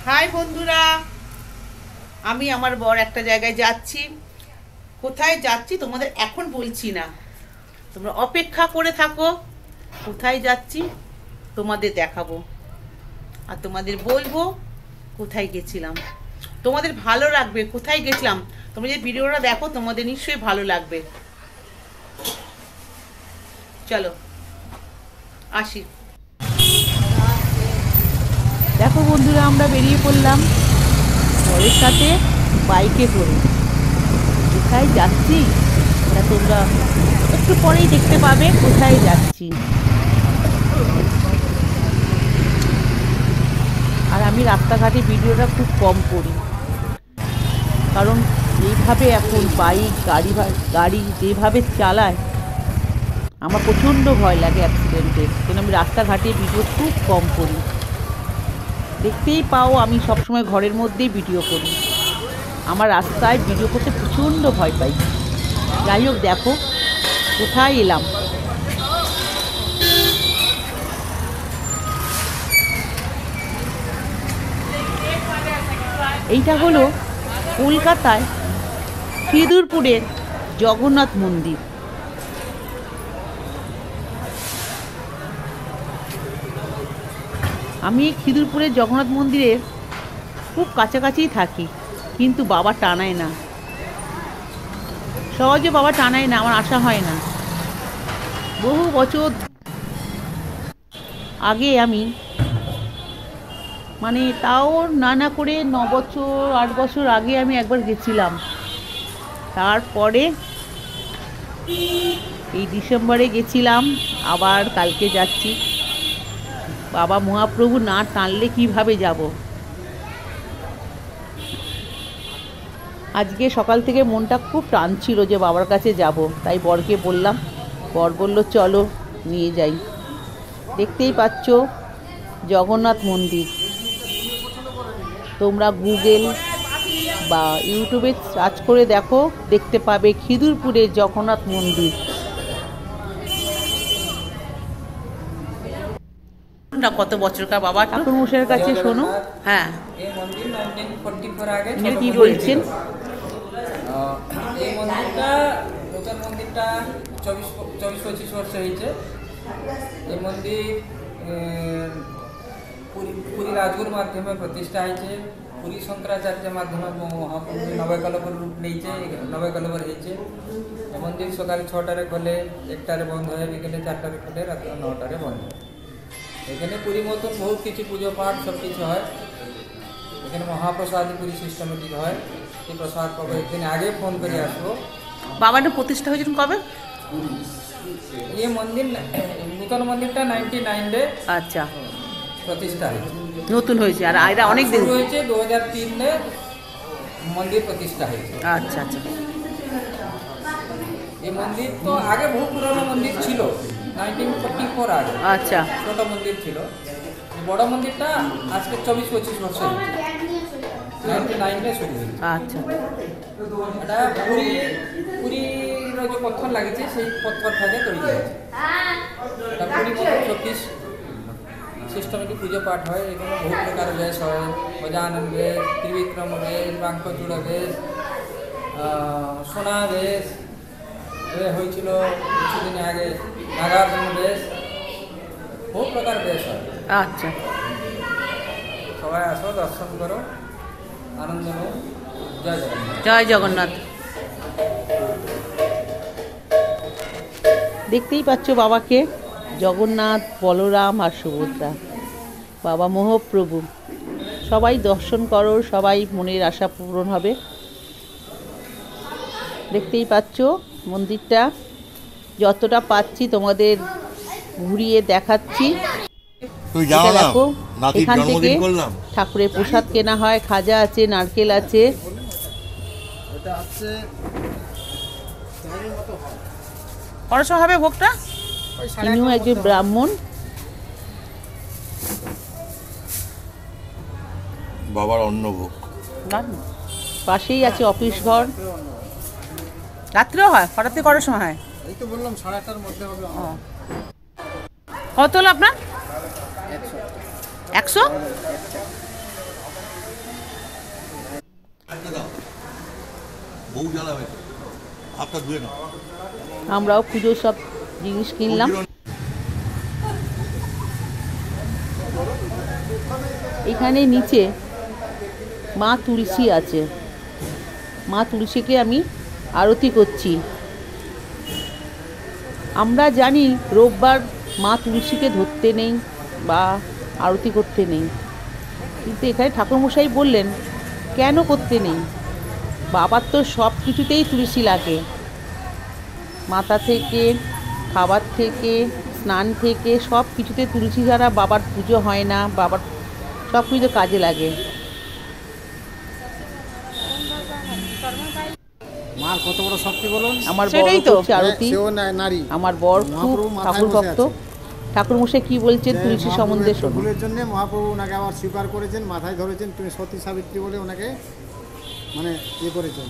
High বন্ধুরা, আমি আমার বর একটা জায়গায় যাচ্ছি। কোথায় যাচ্ছি তোমাদের এখন বলছি না, তোমরা অপেক্ষা করে থাকো। কোথায় যাচ্ছি তোমাদের দেখাবো আর তোমাদের বলবো কোথায় গেছিলাম। তোমাদের ভালো লাগবে কোথায় গেছিলাম। তোমরা যে ভিডিওটা দেখো তোমাদের নিশ্চয়ই ভালো লাগবে। চলো আসি। দেখো বন্ধুরা, আমরা বেরিয়ে পড়লাম বরের সাথে বাইকে করে। কোথায় যাচ্ছি তা তোমরা একটু পরেই দেখতে পাবে কোথায় যাচ্ছি। আর আমি রাস্তাঘাটে ভিডিওটা খুব কম করি, কারণ এইভাবে এখন বাইক গাড়ি যেভাবে চালায় আমার প্রচণ্ড ভয় লাগে অ্যাক্সিডেন্টের। কিন্তু আমি রাস্তাঘাটে ভিডিও খুব কম করি। দেখতেই পাও আমি সবসময় ঘরের মধ্যেই ভিডিও করি। আমার রাস্তায় ভিডিও করতে প্রচণ্ড ভয় পাই। যাই হোক, দেখো কোথায় এলাম। এইটা হলো কলকাতায় খিদিরপুরের জগন্নাথ মন্দির। আমি খিদিরপুরের জগন্নাথ মন্দিরের খুব কাছাকাছিই থাকি, কিন্তু বাবা টানায় না, সহজে বাবা টানায় না, আমার আসা হয় না। বহু বছর আগে আমি তাও না করে 9 বছর 8 বছর আগে আমি একবার গেছিলাম। তারপরে এই ডিসেম্বরে গেছিলাম, আবার কালকে যাচ্ছি। বাবা মহাপ্রভু না টানলে কিভাবে যাব। আজকে সকাল থেকে মনটা খুব টানছিল যে বাবার কাছে যাব, তাই বরকে বললাম। বর বলল চলো নিয়ে যাই। দেখতেই পাচ্ছ জগন্নাথ মন্দির। তোমরা গুগল বা ইউটিউবে সার্চ করে দেখো, দেখতে পাবে খিদিরপুরের জগন্নাথ মন্দির। কত বছরকার বাবা ঠাকুর মশাইয়ের কাছে শোনো। হ্যাঁ, এই মন্দির 1944 আগে কি বলছেন। এই মন্দিরটা নতুন মন্দিরটা 24-25 বছর হয়েছে। এই মন্দির পুরী রাজগুর মাধ্যমে প্রতিষ্ঠা হয়েছে। পুরী শঙ্করাচার্যের মাধ্যমে মহাপ্রভু নবকলেবর রূপ নিয়েছে, নবকলেবর হয়েছে। এই মন্দির সকাল 6টায় খোলে, 1টায় বন্ধ হয়, বিকেলে 4টায় খোলে, রাত্রে 9টায় বন্ধ হয়। এখানে পুরী মতন বহুত কিছু পুজো পাঠ সব কিছু হয়। এখানে মহাপ্রসাদ পুরী সিস্টেমেটিক হয়। এই প্রসাদ পাবো একদিন আগে ফোন করে আসবো। বাবাটা প্রতিষ্ঠা হয়েছেন কবে? এই মন্দির নূতন মন্দিরটা 99 আচ্ছা, প্রতিষ্ঠা হয়েছে, নতুন হয়েছে। আর এটা অনেক দিন হয়েছে 2003 মন্দির প্রতিষ্ঠা হয়েছে। আচ্ছা আচ্ছা। এই মন্দির তো আগে বহু পুরনো মন্দির ছিল, 1944 আগে। আচ্ছা, ছোট মন্দির ছিল। বড় মন্দিরটা আজকে 24-25 বছর 99 শুরু হয়েছে। আচ্ছা। এটা পুরীর যে পথর লাগিয়েছে সেই পথর থেকে তৈরি হয়েছে। এটা পুরী শক্তিশ সিস্টেমেটিক পুজো পাঠ হয়। এখানে বহু প্রকার বেশ হয়, গজানন বেশ, ত্রিবিক্রম বেশ, বাঙ্কচূড় বেশ, সোনা বেশ হয়েছিল কিছুদিন আগে, নাগার্জুন বেশ, বহু প্রকার বেশ হয়। আচ্ছা, সবাই আসো, দর্শন করো, আনন্দ নাও। জয় জগন্নাথ। জয় জগন্নাথ। দেখতেই পাচ্ছ বাবাকে, জগন্নাথ, বলরাম আর সুভদ্রা, বাবা মহাপ্রভু। সবাই দর্শন করো, সবাই মনের আশা পূরণ হবে। দেখতেই পাচ্ছ মন্দিরটা, যতটা পাচ্ছি তোমাদের ঘুরিয়ে দেখাচ্ছি। দেখো, এখান থেকে ঠাকুরের প্রসাদ কেনা হয়, খাজা আছে, নারকেল আছে। কত হবে ভোগটা? ইনিও একজন ব্রাহ্মণ। বাবার অন্নভোগ। পাশেই আছে অফিস ঘর। রাত্রেও হয়? হঠাৎ করার সময় হয়? এই তো বললাম 8:30-টার মধ্যে হবে। কত হলো আপনার? 100। বউ জ্বালাবে হাতটা ধুয়ে না। আমরাও পুজোর সব জিনিস কিনলাম। এখানে নিচে মা তুলসী আছে, মা তুলসীকে আমি আরতি করছি। আমরা জানি রোববার মা তুলসীকে ধরতে নেই বা আরতি করতে নেই, কিন্তু এখানে ঠাকুরমশাই বললেন কেন করতে নেই। বাবার তো সব কিছুতেই তুলসী লাগে, মাথা থেকে, খাবার থেকে, স্নান থেকে সব কিছুতে তুলসী ছাড়া বাবার পুজো হয় না, বাবার সব কিছু কাজে লাগে। মার কত বড় শক্তি বলুন। আমার বর করছে আরতি, সেও নারী, আমার বর খুব মহাপ্রভু মাথায় ঠাকুর বসে ভক্ত। আছে। ঠাকুরমশাই কি বলছেন তুলসী সম্বন্ধে শোনো। ভুলের জন্য মহাপ্রভু ওনাকে আবার স্বীকার করেছেন, মাথায় ধরেছেন, তুমি সতী সাবিত্রী বলে ওনাকে মানে ইয়ে করেছেন।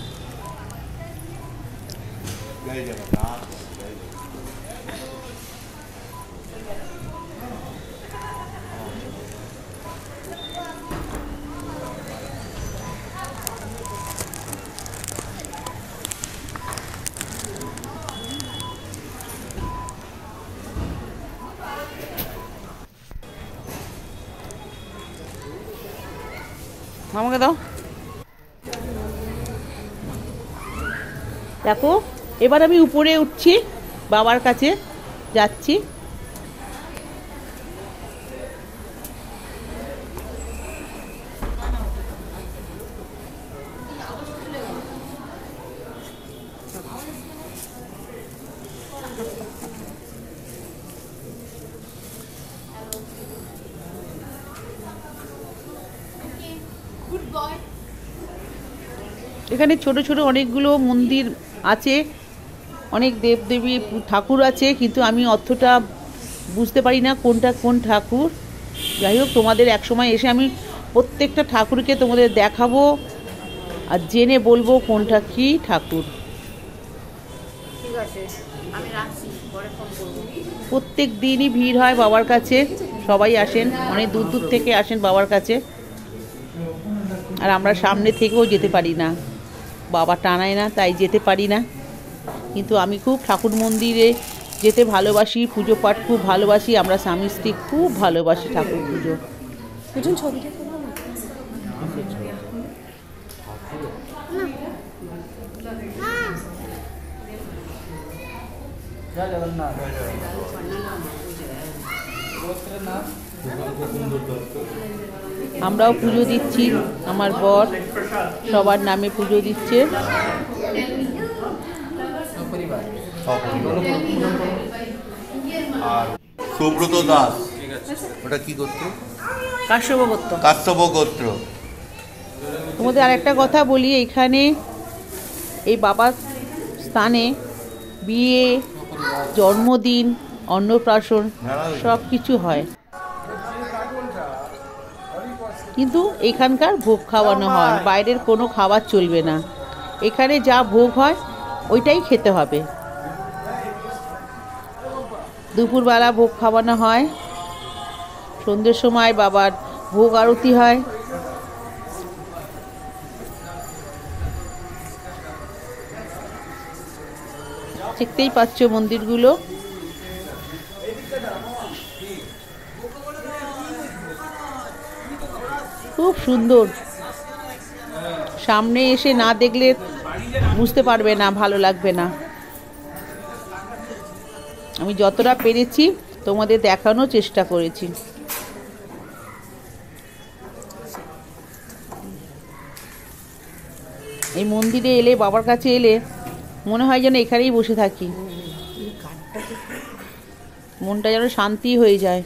আমাকে দাও। দেখো এবার আমি উপরে উঠছি, বাবার কাছে যাচ্ছি। এখানে ছোট ছোট অনেকগুলো মন্দির আছে, অনেক দেবদেবী ঠাকুর আছে, কিন্তু আমি অতটা বুঝতে পারি না কোনটা কোন ঠাকুর। যাই হোক, তোমাদের একসময় এসে আমি প্রত্যেকটা ঠাকুরকে তোমাদের দেখাবো আর জেনে বলবো কোনটা কি ঠাকুর। ঠিক আছে, আমি রাখছি, পরে ফোন করবো। প্রত্যেক দিনই ভিড় হয় বাবার কাছে, সবাই আসেন, অনেক দূর দূর থেকে আসেন বাবার কাছে। আর আমরা সামনে থেকেও যেতে পারি না, বাবা টানায় না, তাই যেতে পারি না। কিন্তু আমি খুব ঠাকুর মন্দিরে যেতে ভালোবাসি, পুজো পাঠ খুব ভালোবাসি। আমরা স্বামী স্ত্রী খুব ভালোবাসি ঠাকুর পুজো। জয় জগন্নাথ। গোত্রের নাম আমরাও পুজো দিচ্ছি, আমার বর সবার নামে পুজো দিচ্ছে। পরিবার। আর সুব্রত দাস, ওটা কি গোত্র? কাশ্যপ গোত্র। কাশ্যপ গোত্র। তোমাদের আর একটা কথা বলি, এখানে এই বাবার স্থানে বিয়ে, জন্মদিন, অন্নপ্রাশন সব কিছু হয়, কিন্তু এখানকার ভোগ খাওয়ানো হয়, বাইরের কোনো খাবার চলবে না। এখানে যা ভোগ হয় ওইটাই খেতে হবে। দুপুরবেলা ভোগ খাওয়ানো হয়, সন্ধ্যের সময় বাবার ভোগ আরতি হয়। দেখতেই পাচ্ছ মন্দিরগুলো। খুব সুন্দর, সামনে এসে না দেখলে বুঝতে পারবে না, ভালো লাগবে না। আমি যতটা পেরেছি তোমাদের দেখানোর চেষ্টা করেছি। এই মন্দিরে এলে, বাবার কাছে এলে মনে হয় যেন এখানেই বসে থাকি, মনটা যেন শান্তি হয়ে যায়।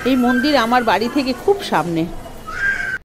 এই মন্দির আমার বাড়ি থেকে খুব সামনে।